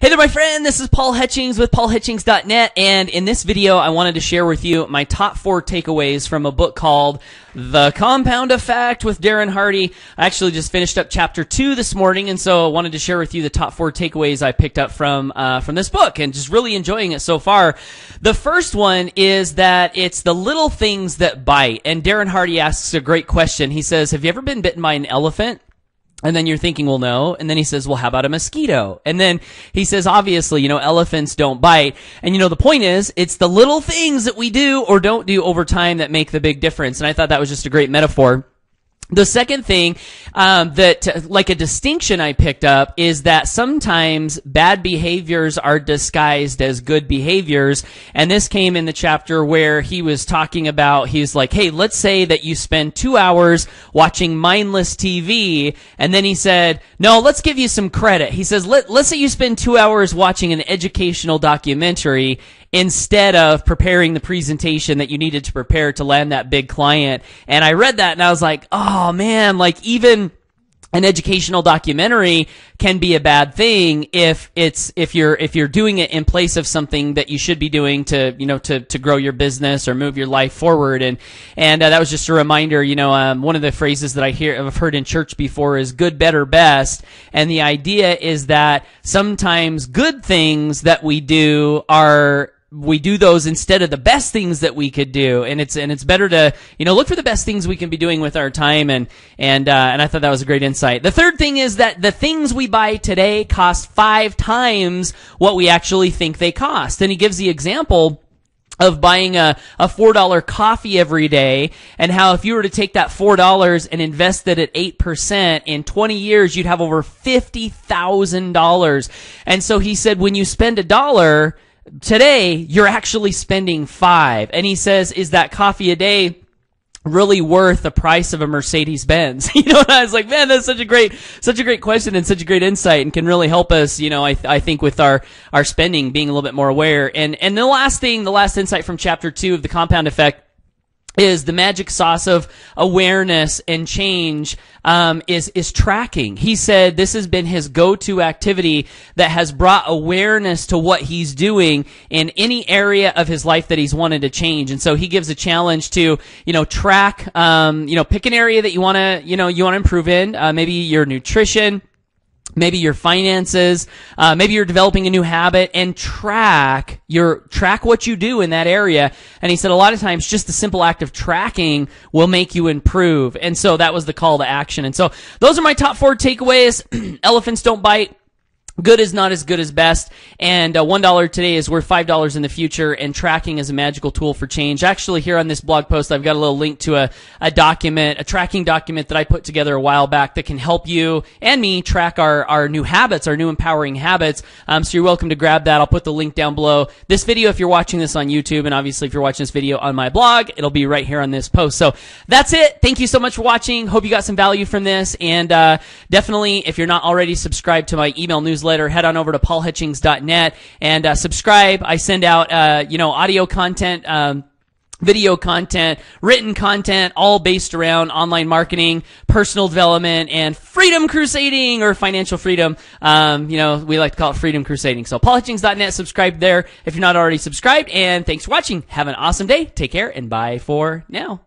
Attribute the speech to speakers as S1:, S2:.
S1: Hey there, my friend. This is Paul Hutchings with paulhutchings.net, and in this video, I wanted to share with you my top 4 takeaways from a book called The Compound Effect with Darren Hardy. I actually just finished up chapter 2 this morning, and so I wanted to share with you the top 4 takeaways I picked up from this book, and just really enjoying it so far. The first one is that it's the little things that bite, and Darren Hardy asks a great question. He says, have you ever been bitten by an elephant? And then you're thinking, well, no. And then he says, well, how about a mosquito? And then he says, obviously, elephants don't bite. And the point is, it's the little things that we do or don't do over time that make the big difference. And I thought that was just a great metaphor. The second thing, like a distinction I picked up, is that sometimes bad behaviors are disguised as good behaviors. And this came in the chapter where he was talking about, he's like, hey, let's say that you spend 2 hours watching mindless TV. And then he said, no, let's give you some credit. He says, let's say you spend 2 hours watching an educational documentary instead of preparing the presentation that you needed to prepare to land that big client. And I read that and I was like, oh man, like even an educational documentary can be a bad thing if you're doing it in place of something that you should be doing to grow your business or move your life forward. And that was just a reminder. One of the phrases that I've heard in church before is good, better, best. And the idea is that sometimes good things that we do those instead of the best things that we could do, and it's better to look for the best things we can be doing with our time, and I thought that was a great insight. The third thing is that the things we buy today cost 5 times what we actually think they cost, and he gives the example of buying a $4 coffee every day, and how if you were to take that $4 and invest it at 8%, in 20 years you'd have over $50,000. And so he said, when you spend $1 today, you're actually spending 5. And he says, is that coffee a day really worth the price of a Mercedes-Benz? And I was like, man, that's such a great question and such a great insight, and can really help us, I think with our spending, being a little bit more aware. And the last insight from chapter 2 of The Compound Effect is the magic sauce of awareness and change, is tracking. He said this has been his go-to activity that has brought awareness to what he's doing in any area of his life that he's wanted to change. And so he gives a challenge to, track, pick an area that you want to improve in, maybe your nutrition, maybe your finances, maybe you're developing a new habit, and track what you do in that area. And he said a lot of times just the simple act of tracking will make you improve. And so that was the call to action. And so those are my top 4 takeaways. Elephants don't bite. Good is not as good as best, and $1 today is worth $5 in the future, and tracking is a magical tool for change. Actually, here on this blog post, I've got a little link to a tracking document that I put together a while back that can help you and me track our new habits, our new empowering habits. So you're welcome to grab that. I'll put the link down below this video if you're watching this on YouTube, and obviously if you're watching this video on my blog, it'll be right here on this post. So that's it. Thank you so much for watching. Hope you got some value from this, and definitely, if you're not already subscribed to my email newsletter, head on over to paulhutchings.net and subscribe. I send out audio content, video content, written content, all based around online marketing, personal development, and freedom crusading, or financial freedom. We like to call it freedom crusading. So paulhutchings.net, subscribe there if you're not already subscribed. And thanks for watching. Have an awesome day. Take care, and bye for now.